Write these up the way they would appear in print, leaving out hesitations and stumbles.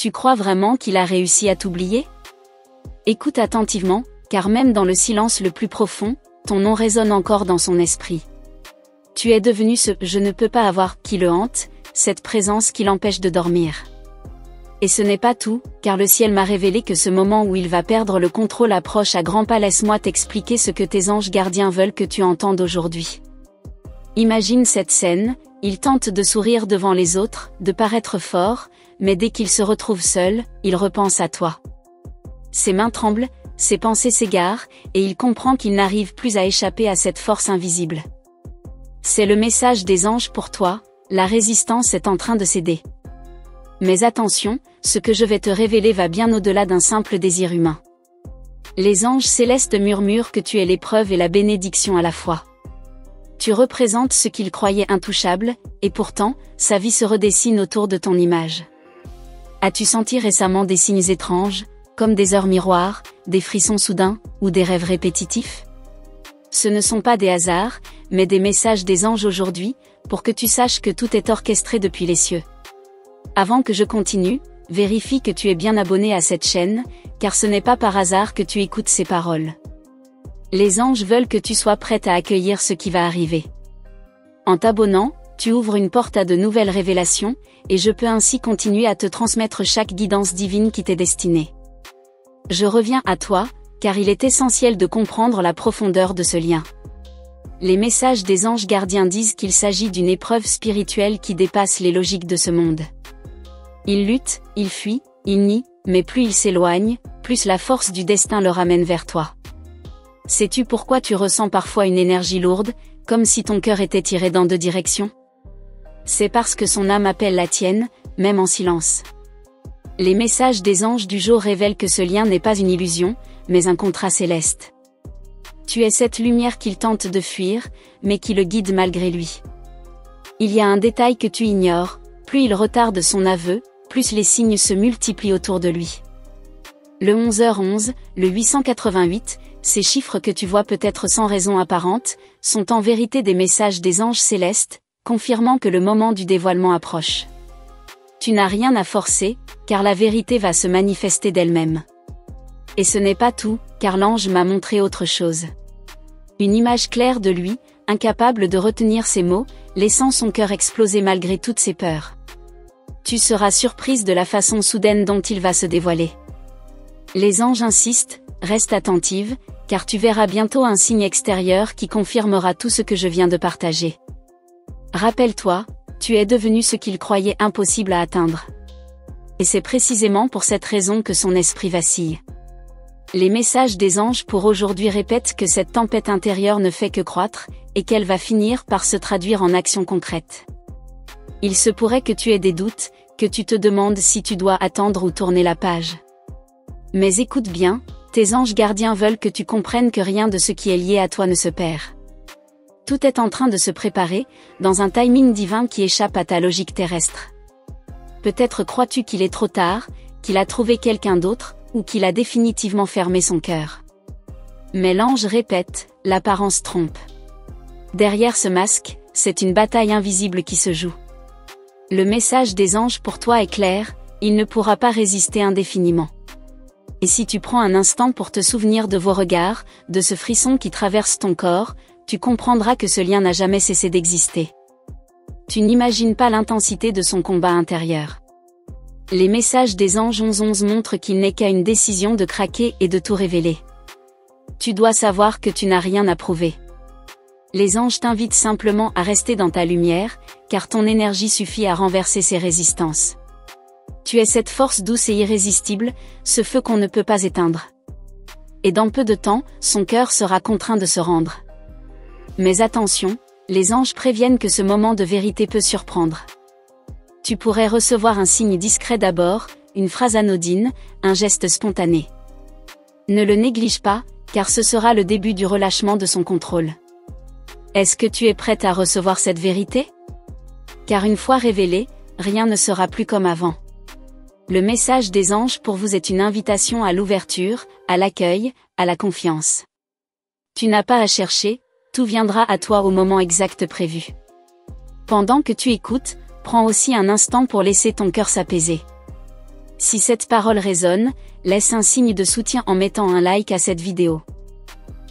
Tu crois vraiment qu'il a réussi à t'oublier? Écoute attentivement, car même dans le silence le plus profond, ton nom résonne encore dans son esprit. Tu es devenu ce « je ne peux pas avoir » qui le hante, cette présence qui l'empêche de dormir. Et ce n'est pas tout, car le ciel m'a révélé que ce moment où il va perdre le contrôle approche à grands pas. Laisse-moi t'expliquer ce que tes anges gardiens veulent que tu entendes aujourd'hui. Imagine cette scène, il tente de sourire devant les autres, de paraître fort, mais dès qu'il se retrouve seul, il repense à toi. Ses mains tremblent, ses pensées s'égarent, et il comprend qu'il n'arrive plus à échapper à cette force invisible. C'est le message des anges pour toi, la résistance est en train de céder. Mais attention, ce que je vais te révéler va bien au-delà d'un simple désir humain. Les anges célestes murmurent que tu es l'épreuve et la bénédiction à la fois. Tu représentes ce qu'ils croyaient intouchable, et pourtant, sa vie se redessine autour de ton image. As-tu senti récemment des signes étranges, comme des heures miroirs, des frissons soudains, ou des rêves répétitifs? Ce ne sont pas des hasards, mais des messages des anges aujourd'hui, pour que tu saches que tout est orchestré depuis les cieux. Avant que je continue, vérifie que tu es bien abonné à cette chaîne, car ce n'est pas par hasard que tu écoutes ces paroles. Les anges veulent que tu sois prête à accueillir ce qui va arriver. En t'abonnant, tu ouvres une porte à de nouvelles révélations, et je peux ainsi continuer à te transmettre chaque guidance divine qui t'est destinée. Je reviens à toi, car il est essentiel de comprendre la profondeur de ce lien. Les messages des anges gardiens disent qu'il s'agit d'une épreuve spirituelle qui dépasse les logiques de ce monde. Ils luttent, ils fuient, ils nient, mais plus ils s'éloignent, plus la force du destin le ramène vers toi. Sais-tu pourquoi tu ressens parfois une énergie lourde, comme si ton cœur était tiré dans deux directions? C'est parce que son âme appelle la tienne, même en silence. Les messages des anges du jour révèlent que ce lien n'est pas une illusion, mais un contrat céleste. Tu es cette lumière qu'il tente de fuir, mais qui le guide malgré lui. Il y a un détail que tu ignores, plus il retarde son aveu, plus les signes se multiplient autour de lui. Le 11h11, le 888, ces chiffres que tu vois peut-être sans raison apparente, sont en vérité des messages des anges célestes, confirmant que le moment du dévoilement approche. Tu n'as rien à forcer, car la vérité va se manifester d'elle-même. Et ce n'est pas tout, car l'ange m'a montré autre chose. Une image claire de lui, incapable de retenir ses mots, laissant son cœur exploser malgré toutes ses peurs. Tu seras surprise de la façon soudaine dont il va se dévoiler. Les anges insistent, reste attentive, car tu verras bientôt un signe extérieur qui confirmera tout ce que je viens de partager. Rappelle-toi, tu es devenu ce qu'il croyait impossible à atteindre. Et c'est précisément pour cette raison que son esprit vacille. Les messages des anges pour aujourd'hui répètent que cette tempête intérieure ne fait que croître, et qu'elle va finir par se traduire en actions concrètes. Il se pourrait que tu aies des doutes, que tu te demandes si tu dois attendre ou tourner la page. Mais écoute bien, tes anges gardiens veulent que tu comprennes que rien de ce qui est lié à toi ne se perd. Tout est en train de se préparer, dans un timing divin qui échappe à ta logique terrestre. Peut-être crois-tu qu'il est trop tard, qu'il a trouvé quelqu'un d'autre, ou qu'il a définitivement fermé son cœur. Mais l'ange répète, l'apparence trompe. Derrière ce masque, c'est une bataille invisible qui se joue. Le message des anges pour toi est clair, il ne pourra pas résister indéfiniment. Et si tu prends un instant pour te souvenir de vos regards, de ce frisson qui traverse ton corps, tu comprendras que ce lien n'a jamais cessé d'exister. Tu n'imagines pas l'intensité de son combat intérieur. Les messages des anges 11-11 montrent qu'il n'est qu'à une décision de craquer et de tout révéler. Tu dois savoir que tu n'as rien à prouver. Les anges t'invitent simplement à rester dans ta lumière, car ton énergie suffit à renverser ses résistances. Tu es cette force douce et irrésistible, ce feu qu'on ne peut pas éteindre. Et dans peu de temps, son cœur sera contraint de se rendre. Mais attention, les anges préviennent que ce moment de vérité peut surprendre. Tu pourrais recevoir un signe discret d'abord, une phrase anodine, un geste spontané. Ne le néglige pas, car ce sera le début du relâchement de son contrôle. Est-ce que tu es prête à recevoir cette vérité? Car une fois révélée, rien ne sera plus comme avant. Le message des anges pour vous est une invitation à l'ouverture, à l'accueil, à la confiance. Tu n'as pas à chercher, tout viendra à toi au moment exact prévu. Pendant que tu écoutes, prends aussi un instant pour laisser ton cœur s'apaiser. Si cette parole résonne, laisse un signe de soutien en mettant un like à cette vidéo.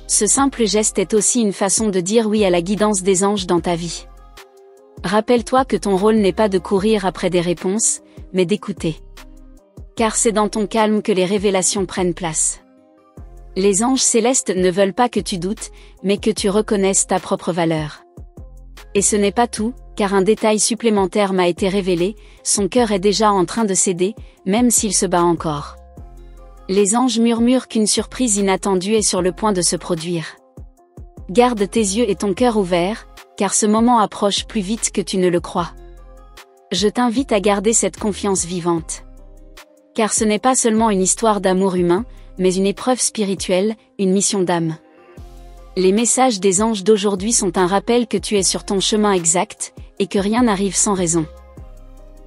Ce simple geste est aussi une façon de dire oui à la guidance des anges dans ta vie. Rappelle-toi que ton rôle n'est pas de courir après des réponses, mais d'écouter. Car c'est dans ton calme que les révélations prennent place. Les anges célestes ne veulent pas que tu doutes, mais que tu reconnaisses ta propre valeur. Et ce n'est pas tout, car un détail supplémentaire m'a été révélé, son cœur est déjà en train de céder, même s'il se bat encore. Les anges murmurent qu'une surprise inattendue est sur le point de se produire. Garde tes yeux et ton cœur ouverts, car ce moment approche plus vite que tu ne le crois. Je t'invite à garder cette confiance vivante. Car ce n'est pas seulement une histoire d'amour humain, mais une épreuve spirituelle, une mission d'âme. Les messages des anges d'aujourd'hui sont un rappel que tu es sur ton chemin exact, et que rien n'arrive sans raison.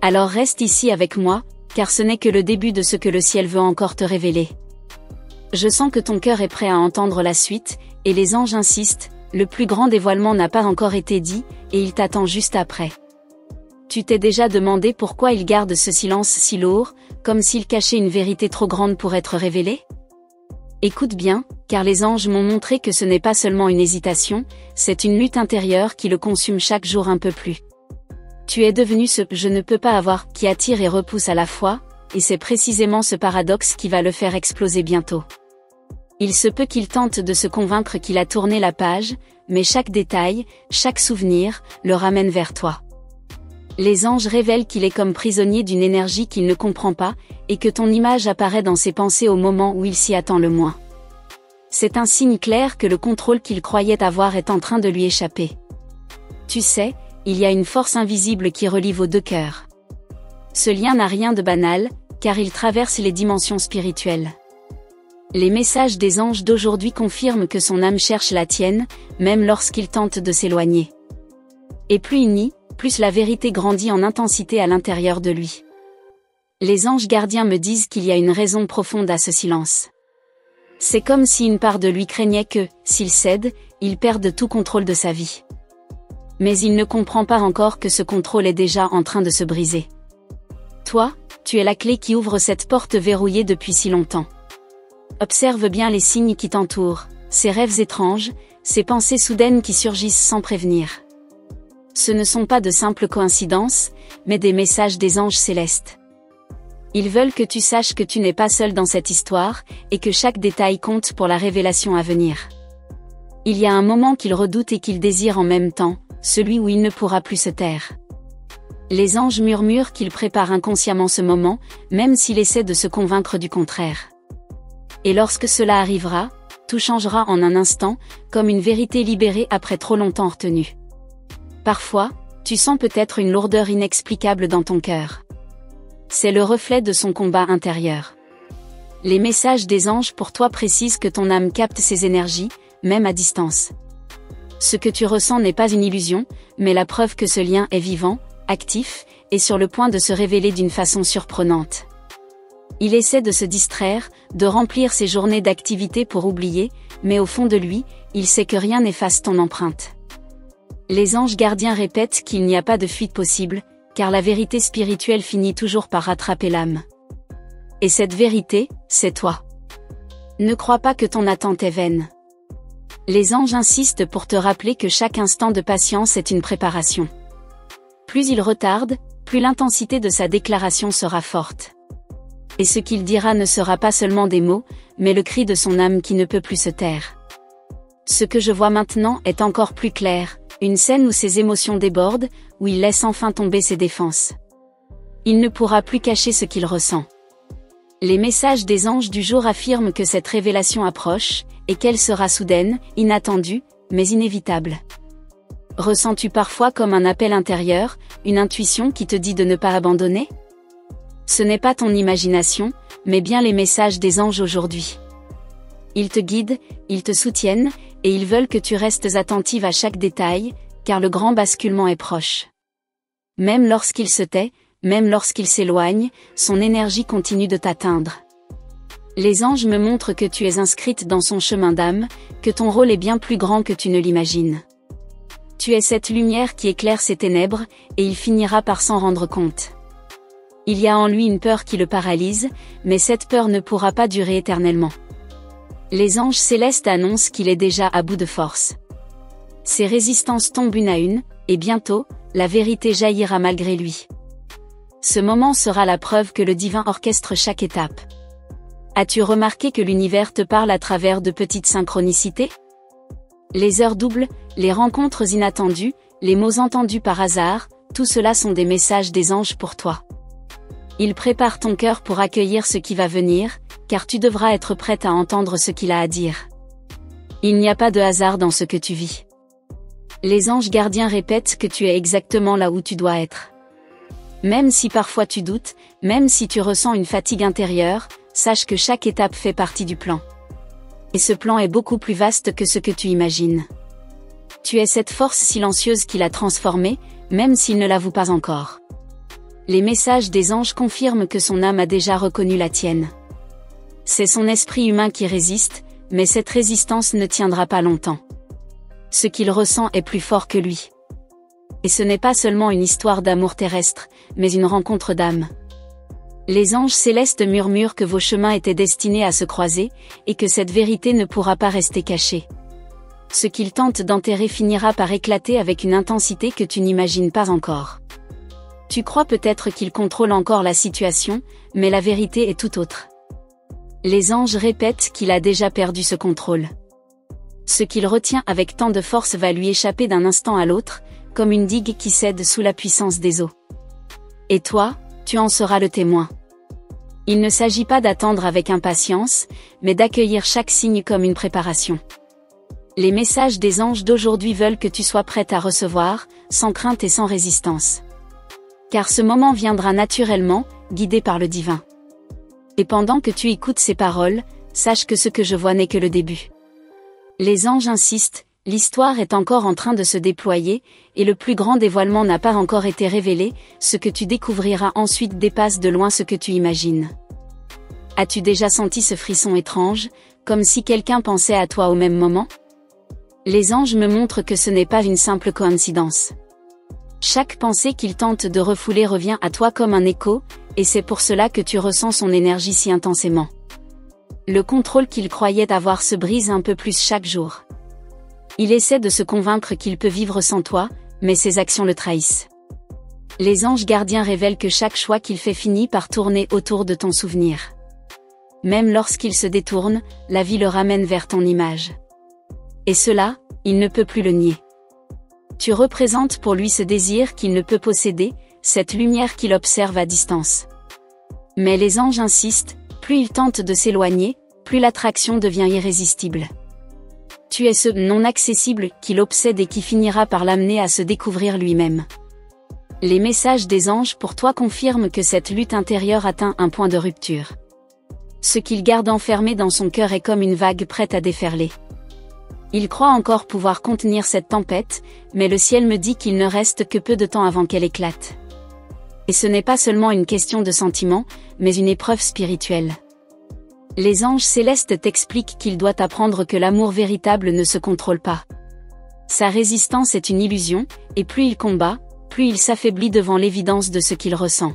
Alors reste ici avec moi, car ce n'est que le début de ce que le ciel veut encore te révéler. Je sens que ton cœur est prêt à entendre la suite, et les anges insistent, le plus grand dévoilement n'a pas encore été dit, et il t'attend juste après. Tu t'es déjà demandé pourquoi il garde ce silence si lourd, comme s'il cachait une vérité trop grande pour être révélée ? Écoute bien, car les anges m'ont montré que ce n'est pas seulement une hésitation, c'est une lutte intérieure qui le consume chaque jour un peu plus. Tu es devenu ce « je ne peux pas avoir » qui attire et repousse à la fois, et c'est précisément ce paradoxe qui va le faire exploser bientôt. Il se peut qu'il tente de se convaincre qu'il a tourné la page, mais chaque détail, chaque souvenir, le ramène vers toi. Les anges révèlent qu'il est comme prisonnier d'une énergie qu'il ne comprend pas, et que ton image apparaît dans ses pensées au moment où il s'y attend le moins. C'est un signe clair que le contrôle qu'il croyait avoir est en train de lui échapper. Tu sais, il y a une force invisible qui relie vos deux cœurs. Ce lien n'a rien de banal, car il traverse les dimensions spirituelles. Les messages des anges d'aujourd'hui confirment que son âme cherche la tienne, même lorsqu'il tente de s'éloigner. Et plus uni, plus la vérité grandit en intensité à l'intérieur de lui. Les anges gardiens me disent qu'il y a une raison profonde à ce silence. C'est comme si une part de lui craignait que, s'il cède, il perde tout contrôle de sa vie. Mais il ne comprend pas encore que ce contrôle est déjà en train de se briser. Toi, tu es la clé qui ouvre cette porte verrouillée depuis si longtemps. Observe bien les signes qui t'entourent, ces rêves étranges, ces pensées soudaines qui surgissent sans prévenir. Ce ne sont pas de simples coïncidences, mais des messages des anges célestes. Ils veulent que tu saches que tu n'es pas seul dans cette histoire, et que chaque détail compte pour la révélation à venir. Il y a un moment qu'il redoute et qu'il désire en même temps, celui où il ne pourra plus se taire. Les anges murmurent qu'il prépare inconsciemment ce moment, même s'il essaie de se convaincre du contraire. Et lorsque cela arrivera, tout changera en un instant, comme une vérité libérée après trop longtemps retenue. Parfois, tu sens peut-être une lourdeur inexplicable dans ton cœur. C'est le reflet de son combat intérieur. Les messages des anges pour toi précisent que ton âme capte ces énergies, même à distance. Ce que tu ressens n'est pas une illusion, mais la preuve que ce lien est vivant, actif, et sur le point de se révéler d'une façon surprenante. Il essaie de se distraire, de remplir ses journées d'activité pour oublier, mais au fond de lui, il sait que rien n'efface ton empreinte. Les anges gardiens répètent qu'il n'y a pas de fuite possible, car la vérité spirituelle finit toujours par rattraper l'âme. Et cette vérité, c'est toi. Ne crois pas que ton attente est vaine. Les anges insistent pour te rappeler que chaque instant de patience est une préparation. Plus il retarde, plus l'intensité de sa déclaration sera forte. Et ce qu'il dira ne sera pas seulement des mots, mais le cri de son âme qui ne peut plus se taire. Ce que je vois maintenant est encore plus clair, une scène où ses émotions débordent, où il laisse enfin tomber ses défenses. Il ne pourra plus cacher ce qu'il ressent. Les messages des anges du jour affirment que cette révélation approche, et qu'elle sera soudaine, inattendue, mais inévitable. Ressens-tu parfois comme un appel intérieur, une intuition qui te dit de ne pas abandonner ? Ce n'est pas ton imagination, mais bien les messages des anges aujourd'hui. Ils te guident, ils te soutiennent, et ils veulent que tu restes attentive à chaque détail, car le grand basculement est proche. Même lorsqu'il se tait, même lorsqu'il s'éloigne, son énergie continue de t'atteindre. Les anges me montrent que tu es inscrite dans son chemin d'âme, que ton rôle est bien plus grand que tu ne l'imagines. Tu es cette lumière qui éclaire ses ténèbres, et il finira par s'en rendre compte. Il y a en lui une peur qui le paralyse, mais cette peur ne pourra pas durer éternellement. Les anges célestes annoncent qu'il est déjà à bout de force. Ses résistances tombent une à une, et bientôt, la vérité jaillira malgré lui. Ce moment sera la preuve que le divin orchestre chaque étape. As-tu remarqué que l'univers te parle à travers de petites synchronicités? Les heures doubles, les rencontres inattendues, les mots entendus par hasard, tout cela sont des messages des anges pour toi. Ils préparent ton cœur pour accueillir ce qui va venir, car tu devras être prête à entendre ce qu'il a à dire. Il n'y a pas de hasard dans ce que tu vis. Les anges gardiens répètent que tu es exactement là où tu dois être. Même si parfois tu doutes, même si tu ressens une fatigue intérieure, sache que chaque étape fait partie du plan. Et ce plan est beaucoup plus vaste que ce que tu imagines. Tu es cette force silencieuse qui l'a transformé, même s'il ne l'avoue pas encore. Les messages des anges confirment que son âme a déjà reconnu la tienne. C'est son esprit humain qui résiste, mais cette résistance ne tiendra pas longtemps. Ce qu'il ressent est plus fort que lui. Et ce n'est pas seulement une histoire d'amour terrestre, mais une rencontre d'âme. Les anges célestes murmurent que vos chemins étaient destinés à se croiser, et que cette vérité ne pourra pas rester cachée. Ce qu'ils tentent d'enterrer finira par éclater avec une intensité que tu n'imagines pas encore. Tu crois peut-être qu'ils contrôlent encore la situation, mais la vérité est tout autre. Les anges répètent qu'il a déjà perdu ce contrôle. Ce qu'il retient avec tant de force va lui échapper d'un instant à l'autre, comme une digue qui cède sous la puissance des eaux. Et toi, tu en seras le témoin. Il ne s'agit pas d'attendre avec impatience, mais d'accueillir chaque signe comme une préparation. Les messages des anges d'aujourd'hui veulent que tu sois prête à recevoir, sans crainte et sans résistance. Car ce moment viendra naturellement, guidé par le divin. Et pendant que tu écoutes ces paroles, sache que ce que je vois n'est que le début. Les anges insistent, l'histoire est encore en train de se déployer, et le plus grand dévoilement n'a pas encore été révélé, ce que tu découvriras ensuite dépasse de loin ce que tu imagines. As-tu déjà senti ce frisson étrange, comme si quelqu'un pensait à toi au même moment? Les anges me montrent que ce n'est pas une simple coïncidence. Chaque pensée qu'ils tentent de refouler revient à toi comme un écho, et c'est pour cela que tu ressens son énergie si intensément. Le contrôle qu'il croyait avoir se brise un peu plus chaque jour. Il essaie de se convaincre qu'il peut vivre sans toi, mais ses actions le trahissent. Les anges gardiens révèlent que chaque choix qu'il fait finit par tourner autour de ton souvenir. Même lorsqu'il se détourne, la vie le ramène vers ton image. Et cela, il ne peut plus le nier. Tu représentes pour lui ce désir qu'il ne peut posséder, cette lumière qu'il observe à distance. Mais les anges insistent, plus il tente de s'éloigner, plus l'attraction devient irrésistible. Tu es ce non accessible qui l'obsède et qui finira par l'amener à se découvrir lui-même. Les messages des anges pour toi confirment que cette lutte intérieure atteint un point de rupture. Ce qu'il garde enfermé dans son cœur est comme une vague prête à déferler. Il croit encore pouvoir contenir cette tempête, mais le ciel me dit qu'il ne reste que peu de temps avant qu'elle éclate. Et ce n'est pas seulement une question de sentiment, mais une épreuve spirituelle. Les anges célestes t'expliquent qu'il doit apprendre que l'amour véritable ne se contrôle pas. Sa résistance est une illusion, et plus il combat, plus il s'affaiblit devant l'évidence de ce qu'il ressent.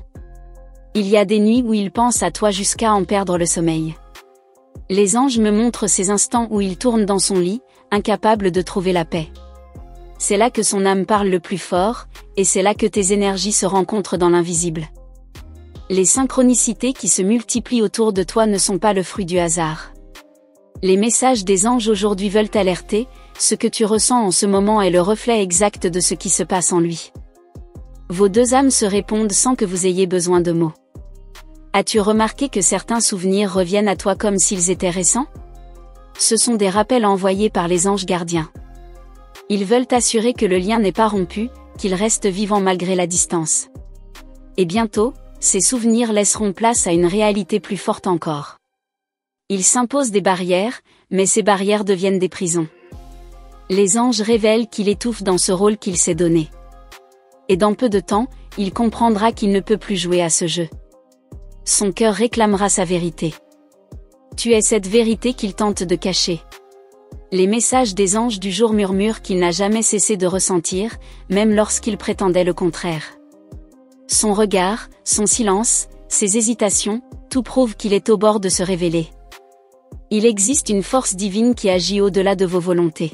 Il y a des nuits où il pense à toi jusqu'à en perdre le sommeil. Les anges me montrent ces instants où il tourne dans son lit, incapable de trouver la paix. C'est là que son âme parle le plus fort, et c'est là que tes énergies se rencontrent dans l'invisible. Les synchronicités qui se multiplient autour de toi ne sont pas le fruit du hasard. Les messages des anges aujourd'hui veulent t'alerter, ce que tu ressens en ce moment est le reflet exact de ce qui se passe en lui. Vos deux âmes se répondent sans que vous ayez besoin de mots. As-tu remarqué que certains souvenirs reviennent à toi comme s'ils étaient récents? Ce sont des rappels envoyés par les anges gardiens. Ils veulent t'assurer que le lien n'est pas rompu, qu'il reste vivant malgré la distance. Et bientôt, ces souvenirs laisseront place à une réalité plus forte encore. Ils s'imposent des barrières, mais ces barrières deviennent des prisons. Les anges révèlent qu'il étouffe dans ce rôle qu'il s'est donné. Et dans peu de temps, il comprendra qu'il ne peut plus jouer à ce jeu. Son cœur réclamera sa vérité. Tu es cette vérité qu'il tente de cacher. Les messages des anges du jour murmurent qu'il n'a jamais cessé de ressentir, même lorsqu'il prétendait le contraire. Son regard, son silence, ses hésitations, tout prouve qu'il est au bord de se révéler. Il existe une force divine qui agit au-delà de vos volontés.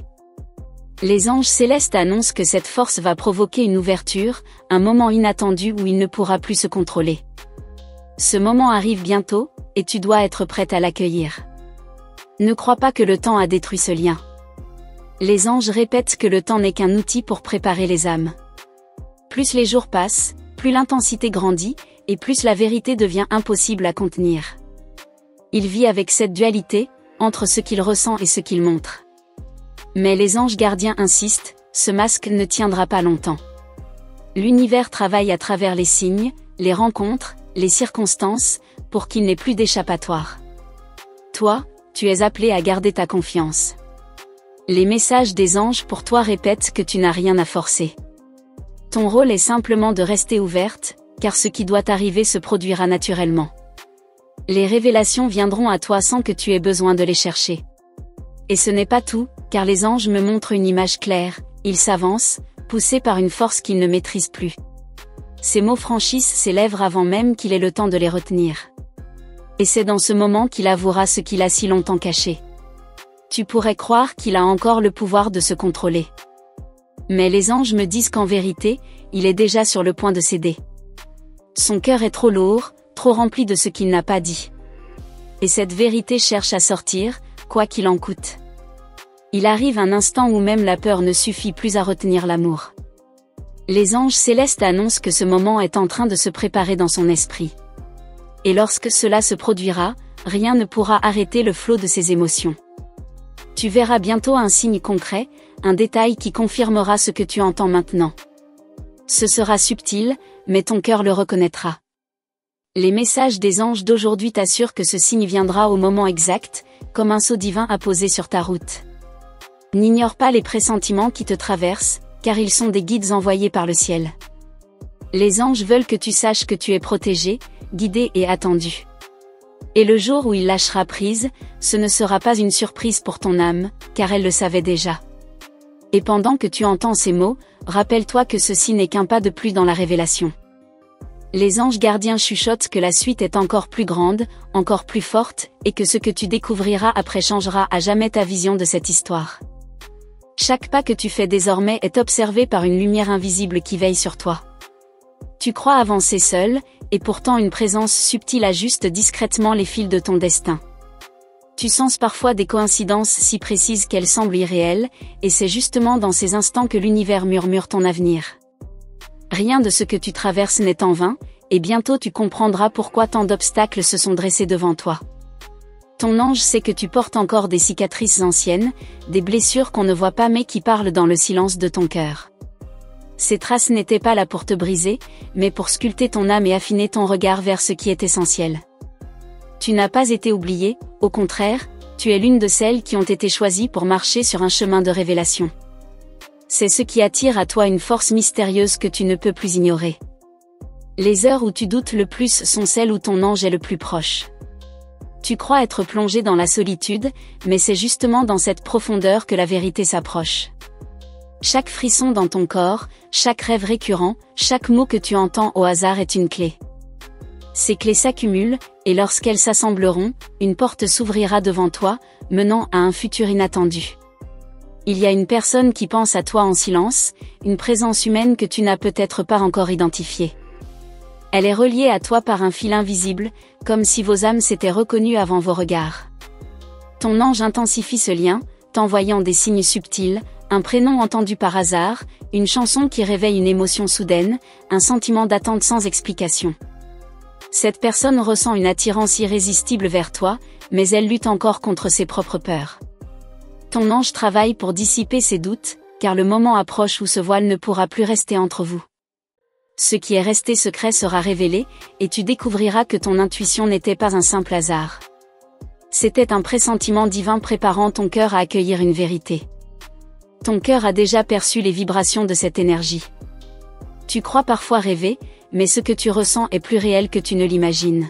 Les anges célestes annoncent que cette force va provoquer une ouverture, un moment inattendu où il ne pourra plus se contrôler. Ce moment arrive bientôt, et tu dois être prête à l'accueillir. Ne crois pas que le temps a détruit ce lien. Les anges répètent que le temps n'est qu'un outil pour préparer les âmes. Plus les jours passent, plus l'intensité grandit, et plus la vérité devient impossible à contenir. Il vit avec cette dualité, entre ce qu'il ressent et ce qu'il montre. Mais les anges gardiens insistent, ce masque ne tiendra pas longtemps. L'univers travaille à travers les signes, les rencontres, les circonstances, pour qu'il n'ait plus d'échappatoire. Toi, tu es appelé à garder ta confiance. Les messages des anges pour toi répètent que tu n'as rien à forcer. Ton rôle est simplement de rester ouverte, car ce qui doit arriver se produira naturellement. Les révélations viendront à toi sans que tu aies besoin de les chercher. Et ce n'est pas tout, car les anges me montrent une image claire, ils s'avancent, poussés par une force qu'ils ne maîtrisent plus. Ces mots franchissent ses lèvres avant même qu'il ait le temps de les retenir. Et c'est dans ce moment qu'il avouera ce qu'il a si longtemps caché. Tu pourrais croire qu'il a encore le pouvoir de se contrôler. Mais les anges me disent qu'en vérité, il est déjà sur le point de céder. Son cœur est trop lourd, trop rempli de ce qu'il n'a pas dit. Et cette vérité cherche à sortir, quoi qu'il en coûte. Il arrive un instant où même la peur ne suffit plus à retenir l'amour. Les anges célestes annoncent que ce moment est en train de se préparer dans son esprit. Et lorsque cela se produira, rien ne pourra arrêter le flot de ses émotions. Tu verras bientôt un signe concret, un détail qui confirmera ce que tu entends maintenant. Ce sera subtil, mais ton cœur le reconnaîtra. Les messages des anges d'aujourd'hui t'assurent que ce signe viendra au moment exact, comme un sceau divin apposé sur ta route. N'ignore pas les pressentiments qui te traversent, car ils sont des guides envoyés par le ciel. Les anges veulent que tu saches que tu es protégé, guidé et attendu. Et le jour où il lâchera prise, ce ne sera pas une surprise pour ton âme, car elle le savait déjà. Et pendant que tu entends ces mots, rappelle-toi que ceci n'est qu'un pas de plus dans la révélation. Les anges gardiens chuchotent que la suite est encore plus grande, encore plus forte, et que ce que tu découvriras après changera à jamais ta vision de cette histoire. Chaque pas que tu fais désormais est observé par une lumière invisible qui veille sur toi. Tu crois avancer seul, et pourtant une présence subtile ajuste discrètement les fils de ton destin. Tu sens parfois des coïncidences si précises qu'elles semblent irréelles, et c'est justement dans ces instants que l'univers murmure ton avenir. Rien de ce que tu traverses n'est en vain, et bientôt tu comprendras pourquoi tant d'obstacles se sont dressés devant toi. Ton ange sait que tu portes encore des cicatrices anciennes, des blessures qu'on ne voit pas mais qui parlent dans le silence de ton cœur. Ces traces n'étaient pas là pour te briser, mais pour sculpter ton âme et affiner ton regard vers ce qui est essentiel. Tu n'as pas été oublié, au contraire, tu es l'une de celles qui ont été choisies pour marcher sur un chemin de révélation. C'est ce qui attire à toi une force mystérieuse que tu ne peux plus ignorer. Les heures où tu doutes le plus sont celles où ton ange est le plus proche. Tu crois être plongé dans la solitude, mais c'est justement dans cette profondeur que la vérité s'approche. Chaque frisson dans ton corps, chaque rêve récurrent, chaque mot que tu entends au hasard est une clé. Ces clés s'accumulent, et lorsqu'elles s'assembleront, une porte s'ouvrira devant toi, menant à un futur inattendu. Il y a une personne qui pense à toi en silence, une présence humaine que tu n'as peut-être pas encore identifiée. Elle est reliée à toi par un fil invisible, comme si vos âmes s'étaient reconnues avant vos regards. Ton ange intensifie ce lien, t'envoyant des signes subtils, un prénom entendu par hasard, une chanson qui réveille une émotion soudaine, un sentiment d'attente sans explication. Cette personne ressent une attirance irrésistible vers toi, mais elle lutte encore contre ses propres peurs. Ton ange travaille pour dissiper ses doutes, car le moment approche où ce voile ne pourra plus rester entre vous. Ce qui est resté secret sera révélé, et tu découvriras que ton intuition n'était pas un simple hasard. C'était un pressentiment divin préparant ton cœur à accueillir une vérité. Ton cœur a déjà perçu les vibrations de cette énergie. Tu crois parfois rêver, mais ce que tu ressens est plus réel que tu ne l'imagines.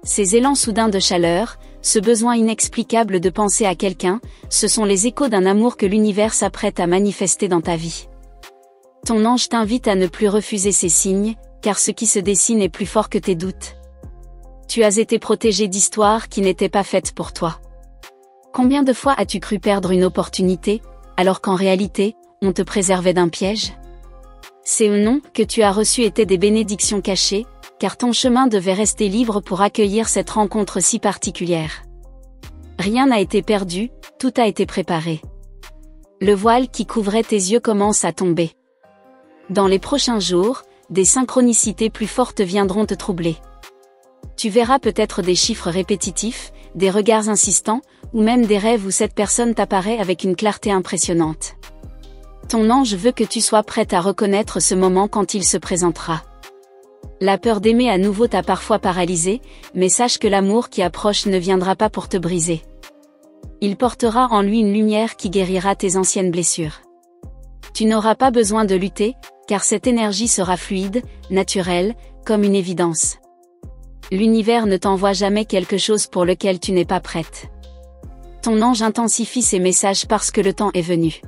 Ces élans soudains de chaleur, ce besoin inexplicable de penser à quelqu'un, ce sont les échos d'un amour que l'univers s'apprête à manifester dans ta vie. Ton ange t'invite à ne plus refuser ces signes, car ce qui se dessine est plus fort que tes doutes. Tu as été protégé d'histoires qui n'étaient pas faites pour toi. Combien de fois as-tu cru perdre une opportunité, alors qu'en réalité, on te préservait d'un piège? Ces ou non que tu as reçus étaient des bénédictions cachées, car ton chemin devait rester libre pour accueillir cette rencontre si particulière. Rien n'a été perdu, tout a été préparé. Le voile qui couvrait tes yeux commence à tomber. Dans les prochains jours, des synchronicités plus fortes viendront te troubler. Tu verras peut-être des chiffres répétitifs, des regards insistants, ou même des rêves où cette personne t'apparaît avec une clarté impressionnante. Ton ange veut que tu sois prête à reconnaître ce moment quand il se présentera. La peur d'aimer à nouveau t'a parfois paralysé, mais sache que l'amour qui approche ne viendra pas pour te briser. Il portera en lui une lumière qui guérira tes anciennes blessures. Tu n'auras pas besoin de lutter, car cette énergie sera fluide, naturelle, comme une évidence. L'univers ne t'envoie jamais quelque chose pour lequel tu n'es pas prête. Ton ange intensifie ses messages parce que le temps est venu.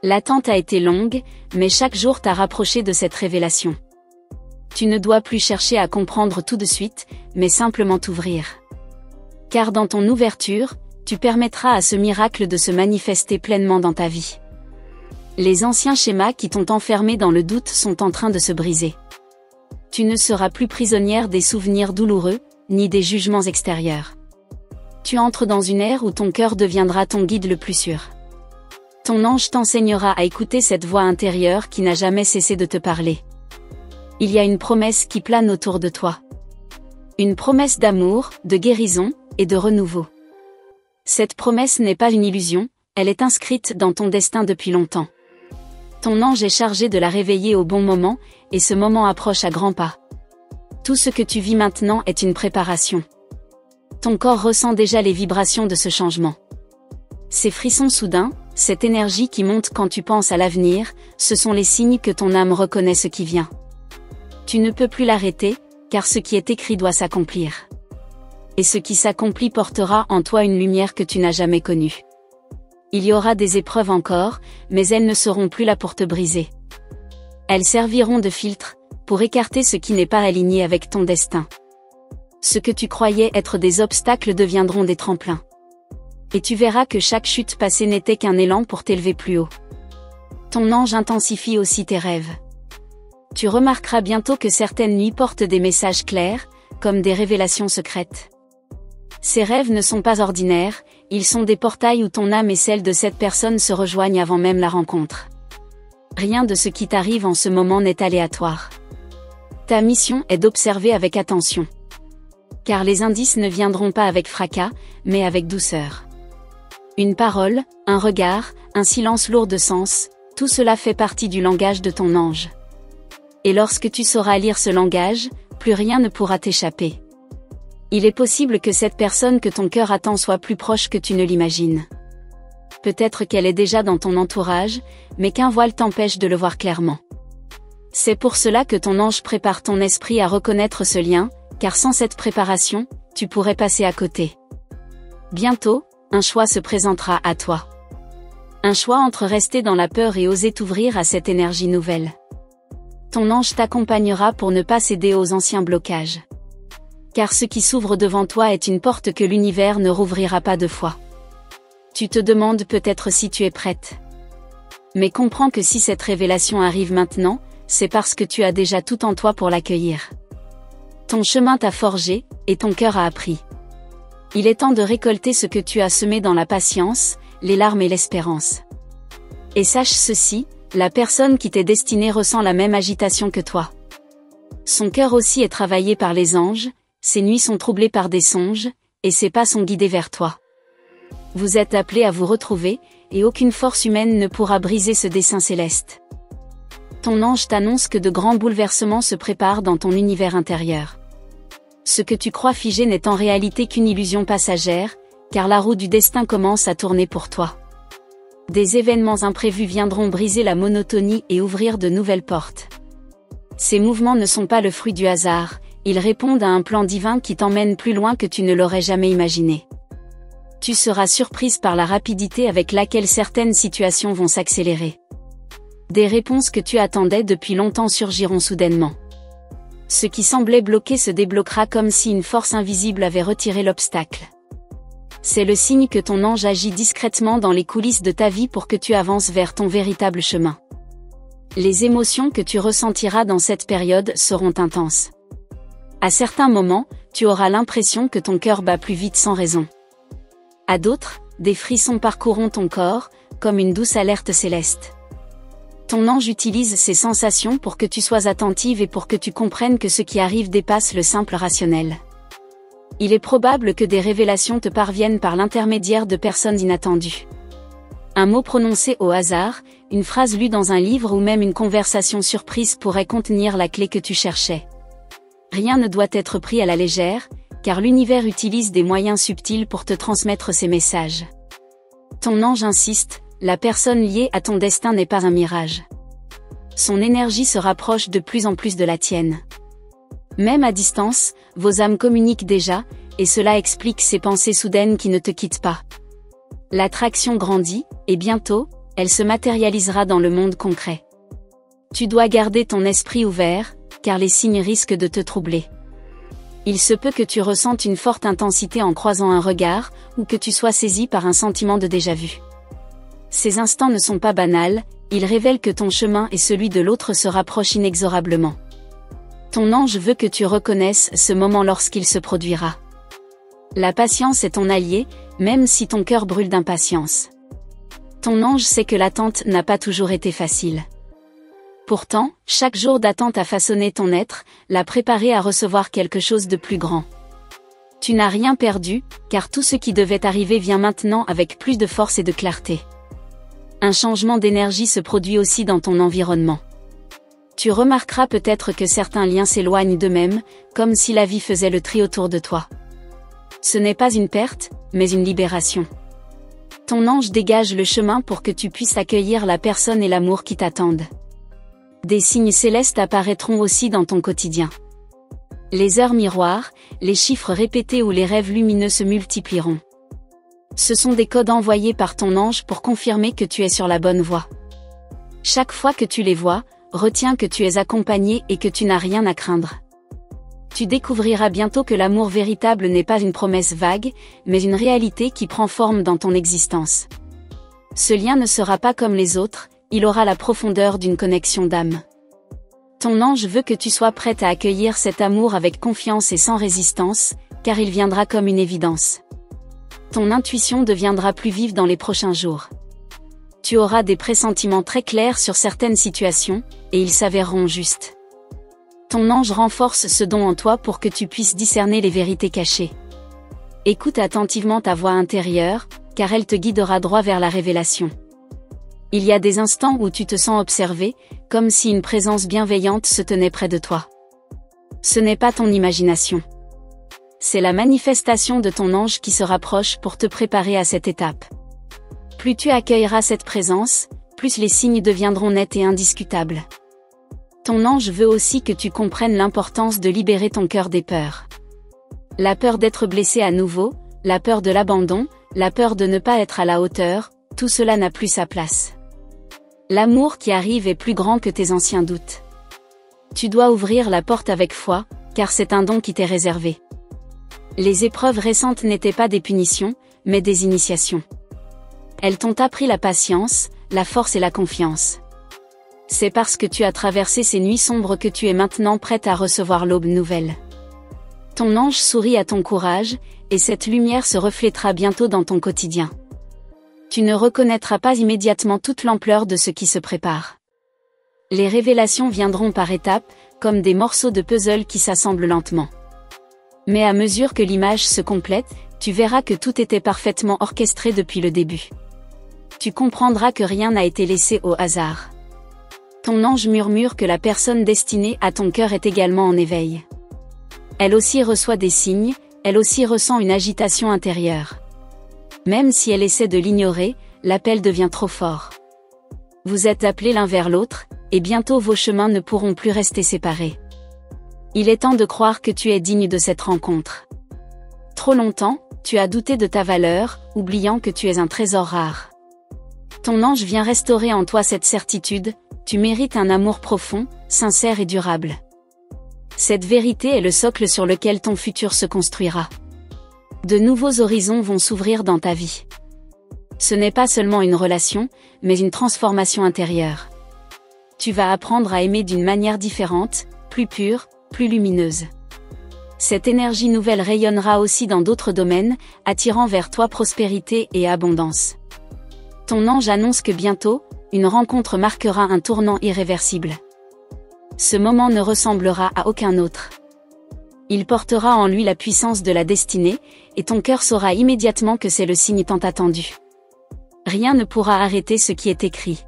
L'attente a été longue, mais chaque jour t'a rapproché de cette révélation. Tu ne dois plus chercher à comprendre tout de suite, mais simplement t'ouvrir. Car dans ton ouverture, tu permettras à ce miracle de se manifester pleinement dans ta vie. Les anciens schémas qui t'ont enfermé dans le doute sont en train de se briser. Tu ne seras plus prisonnière des souvenirs douloureux, ni des jugements extérieurs. Tu entres dans une ère où ton cœur deviendra ton guide le plus sûr. Ton ange t'enseignera à écouter cette voix intérieure qui n'a jamais cessé de te parler. Il y a une promesse qui plane autour de toi. Une promesse d'amour, de guérison, et de renouveau. Cette promesse n'est pas une illusion, elle est inscrite dans ton destin depuis longtemps. Ton ange est chargé de la réveiller au bon moment, et ce moment approche à grands pas. Tout ce que tu vis maintenant est une préparation. Ton corps ressent déjà les vibrations de ce changement. Ces frissons soudains, cette énergie qui monte quand tu penses à l'avenir, ce sont les signes que ton âme reconnaît ce qui vient. Tu ne peux plus l'arrêter, car ce qui est écrit doit s'accomplir. Et ce qui s'accomplit portera en toi une lumière que tu n'as jamais connue. Il y aura des épreuves encore, mais elles ne seront plus là pour te briser. Elles serviront de filtre, pour écarter ce qui n'est pas aligné avec ton destin. Ce que tu croyais être des obstacles deviendront des tremplins. Et tu verras que chaque chute passée n'était qu'un élan pour t'élever plus haut. Ton ange intensifie aussi tes rêves. Tu remarqueras bientôt que certaines nuits portent des messages clairs, comme des révélations secrètes. Ces rêves ne sont pas ordinaires, ils sont des portails où ton âme et celle de cette personne se rejoignent avant même la rencontre. Rien de ce qui t'arrive en ce moment n'est aléatoire. Ta mission est d'observer avec attention. Car les indices ne viendront pas avec fracas, mais avec douceur. Une parole, un regard, un silence lourd de sens, tout cela fait partie du langage de ton ange. Et lorsque tu sauras lire ce langage, plus rien ne pourra t'échapper. Il est possible que cette personne que ton cœur attend soit plus proche que tu ne l'imagines. Peut-être qu'elle est déjà dans ton entourage, mais qu'un voile t'empêche de le voir clairement. C'est pour cela que ton ange prépare ton esprit à reconnaître ce lien, car sans cette préparation, tu pourrais passer à côté. Bientôt, un choix se présentera à toi. Un choix entre rester dans la peur et oser t'ouvrir à cette énergie nouvelle. Ton ange t'accompagnera pour ne pas céder aux anciens blocages. Car ce qui s'ouvre devant toi est une porte que l'univers ne rouvrira pas deux fois. Tu te demandes peut-être si tu es prête. Mais comprends que si cette révélation arrive maintenant, c'est parce que tu as déjà tout en toi pour l'accueillir. Ton chemin t'a forgé, et ton cœur a appris. Il est temps de récolter ce que tu as semé dans la patience, les larmes et l'espérance. Et sache ceci, la personne qui t'est destinée ressent la même agitation que toi. Son cœur aussi est travaillé par les anges, ses nuits sont troublées par des songes, et ses pas sont guidés vers toi. Vous êtes appelés à vous retrouver, et aucune force humaine ne pourra briser ce dessein céleste. Ton ange t'annonce que de grands bouleversements se préparent dans ton univers intérieur. Ce que tu crois figé n'est en réalité qu'une illusion passagère, car la roue du destin commence à tourner pour toi. Des événements imprévus viendront briser la monotonie et ouvrir de nouvelles portes. Ces mouvements ne sont pas le fruit du hasard, ils répondent à un plan divin qui t'emmène plus loin que tu ne l'aurais jamais imaginé. Tu seras surprise par la rapidité avec laquelle certaines situations vont s'accélérer. Des réponses que tu attendais depuis longtemps surgiront soudainement. Ce qui semblait bloqué se débloquera comme si une force invisible avait retiré l'obstacle. C'est le signe que ton ange agit discrètement dans les coulisses de ta vie pour que tu avances vers ton véritable chemin. Les émotions que tu ressentiras dans cette période seront intenses. À certains moments, tu auras l'impression que ton cœur bat plus vite sans raison. À d'autres, des frissons parcourront ton corps, comme une douce alerte céleste. Ton ange utilise ces sensations pour que tu sois attentive et pour que tu comprennes que ce qui arrive dépasse le simple rationnel. Il est probable que des révélations te parviennent par l'intermédiaire de personnes inattendues. Un mot prononcé au hasard, une phrase lue dans un livre ou même une conversation surprise pourrait contenir la clé que tu cherchais. Rien ne doit être pris à la légère, car l'univers utilise des moyens subtils pour te transmettre ces messages. Ton ange insiste, la personne liée à ton destin n'est pas un mirage. Son énergie se rapproche de plus en plus de la tienne. Même à distance, vos âmes communiquent déjà, et cela explique ces pensées soudaines qui ne te quittent pas. L'attraction grandit, et bientôt, elle se matérialisera dans le monde concret. Tu dois garder ton esprit ouvert, car les signes risquent de te troubler. Il se peut que tu ressentes une forte intensité en croisant un regard, ou que tu sois saisi par un sentiment de déjà-vu. Ces instants ne sont pas banals, ils révèlent que ton chemin et celui de l'autre se rapprochent inexorablement. Ton ange veut que tu reconnaisses ce moment lorsqu'il se produira. La patience est ton allié, même si ton cœur brûle d'impatience. Ton ange sait que l'attente n'a pas toujours été facile. Pourtant, chaque jour d'attente a façonné ton être, l'a préparé à recevoir quelque chose de plus grand. Tu n'as rien perdu, car tout ce qui devait arriver vient maintenant avec plus de force et de clarté. Un changement d'énergie se produit aussi dans ton environnement. Tu remarqueras peut-être que certains liens s'éloignent d'eux-mêmes, comme si la vie faisait le tri autour de toi. Ce n'est pas une perte, mais une libération. Ton ange dégage le chemin pour que tu puisses accueillir la personne et l'amour qui t'attendent. Des signes célestes apparaîtront aussi dans ton quotidien. Les heures miroirs, les chiffres répétés ou les rêves lumineux se multiplieront. Ce sont des codes envoyés par ton ange pour confirmer que tu es sur la bonne voie. Chaque fois que tu les vois, retiens que tu es accompagné et que tu n'as rien à craindre. Tu découvriras bientôt que l'amour véritable n'est pas une promesse vague, mais une réalité qui prend forme dans ton existence. Ce lien ne sera pas comme les autres, il aura la profondeur d'une connexion d'âme. Ton ange veut que tu sois prête à accueillir cet amour avec confiance et sans résistance, car il viendra comme une évidence. Ton intuition deviendra plus vive dans les prochains jours. Tu auras des pressentiments très clairs sur certaines situations, et ils s'avéreront justes. Ton ange renforce ce don en toi pour que tu puisses discerner les vérités cachées. Écoute attentivement ta voix intérieure, car elle te guidera droit vers la révélation. Il y a des instants où tu te sens observé, comme si une présence bienveillante se tenait près de toi. Ce n'est pas ton imagination. C'est la manifestation de ton ange qui se rapproche pour te préparer à cette étape. Plus tu accueilleras cette présence, plus les signes deviendront nets et indiscutables. Ton ange veut aussi que tu comprennes l'importance de libérer ton cœur des peurs. La peur d'être blessé à nouveau, la peur de l'abandon, la peur de ne pas être à la hauteur, tout cela n'a plus sa place. L'amour qui arrive est plus grand que tes anciens doutes. Tu dois ouvrir la porte avec foi, car c'est un don qui t'est réservé. Les épreuves récentes n'étaient pas des punitions, mais des initiations. Elles t'ont appris la patience, la force et la confiance. C'est parce que tu as traversé ces nuits sombres que tu es maintenant prête à recevoir l'aube nouvelle. Ton ange sourit à ton courage, et cette lumière se reflétera bientôt dans ton quotidien. Tu ne reconnaîtras pas immédiatement toute l'ampleur de ce qui se prépare. Les révélations viendront par étapes, comme des morceaux de puzzle qui s'assemblent lentement. Mais à mesure que l'image se complète, tu verras que tout était parfaitement orchestré depuis le début. Tu comprendras que rien n'a été laissé au hasard. Ton ange murmure que la personne destinée à ton cœur est également en éveil. Elle aussi reçoit des signes, elle aussi ressent une agitation intérieure. Même si elle essaie de l'ignorer, l'appel devient trop fort. Vous êtes appelés l'un vers l'autre, et bientôt vos chemins ne pourront plus rester séparés. Il est temps de croire que tu es digne de cette rencontre. Trop longtemps, tu as douté de ta valeur, oubliant que tu es un trésor rare. Ton ange vient restaurer en toi cette certitude, tu mérites un amour profond, sincère et durable. Cette vérité est le socle sur lequel ton futur se construira. De nouveaux horizons vont s'ouvrir dans ta vie. Ce n'est pas seulement une relation, mais une transformation intérieure. Tu vas apprendre à aimer d'une manière différente, plus pure, plus lumineuse. Cette énergie nouvelle rayonnera aussi dans d'autres domaines, attirant vers toi prospérité et abondance. Ton ange annonce que bientôt, une rencontre marquera un tournant irréversible. Ce moment ne ressemblera à aucun autre. Il portera en lui la puissance de la destinée, et ton cœur saura immédiatement que c'est le signe tant attendu. Rien ne pourra arrêter ce qui est écrit.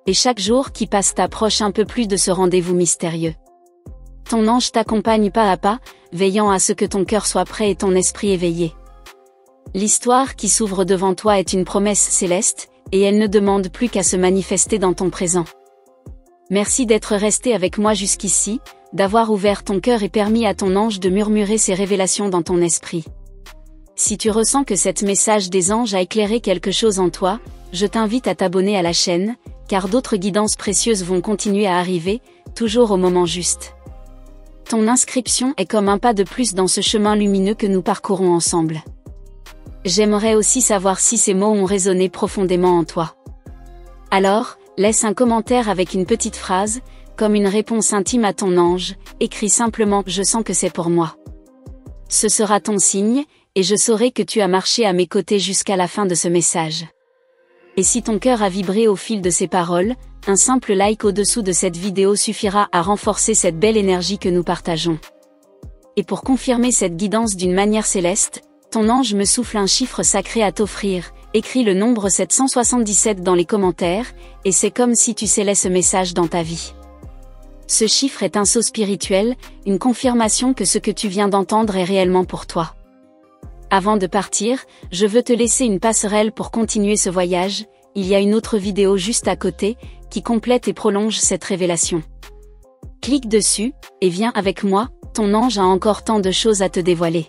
Et chaque jour qui passe t'approche un peu plus de ce rendez-vous mystérieux. Ton ange t'accompagne pas à pas, veillant à ce que ton cœur soit prêt et ton esprit éveillé. L'histoire qui s'ouvre devant toi est une promesse céleste, et elle ne demande plus qu'à se manifester dans ton présent. Merci d'être resté avec moi jusqu'ici, d'avoir ouvert ton cœur et permis à ton ange de murmurer ses révélations dans ton esprit. Si tu ressens que cet message des anges a éclairé quelque chose en toi, je t'invite à t'abonner à la chaîne, car d'autres guidances précieuses vont continuer à arriver, toujours au moment juste. Ton inscription est comme un pas de plus dans ce chemin lumineux que nous parcourons ensemble. J'aimerais aussi savoir si ces mots ont résonné profondément en toi. Alors, laisse un commentaire avec une petite phrase, comme une réponse intime à ton ange, écris simplement « Je sens que c'est pour moi ». Ce sera ton signe, et je saurai que tu as marché à mes côtés jusqu'à la fin de ce message. Et si ton cœur a vibré au fil de ces paroles, un simple like au-dessous de cette vidéo suffira à renforcer cette belle énergie que nous partageons. Et pour confirmer cette guidance d'une manière céleste, ton ange me souffle un chiffre sacré à t'offrir, écris le nombre 777 dans les commentaires, et c'est comme si tu scellais ce message dans ta vie. Ce chiffre est un sceau spirituel, une confirmation que ce que tu viens d'entendre est réellement pour toi. Avant de partir, je veux te laisser une passerelle pour continuer ce voyage, il y a une autre vidéo juste à côté, qui complète et prolonge cette révélation. Clique dessus, et viens avec moi, ton ange a encore tant de choses à te dévoiler.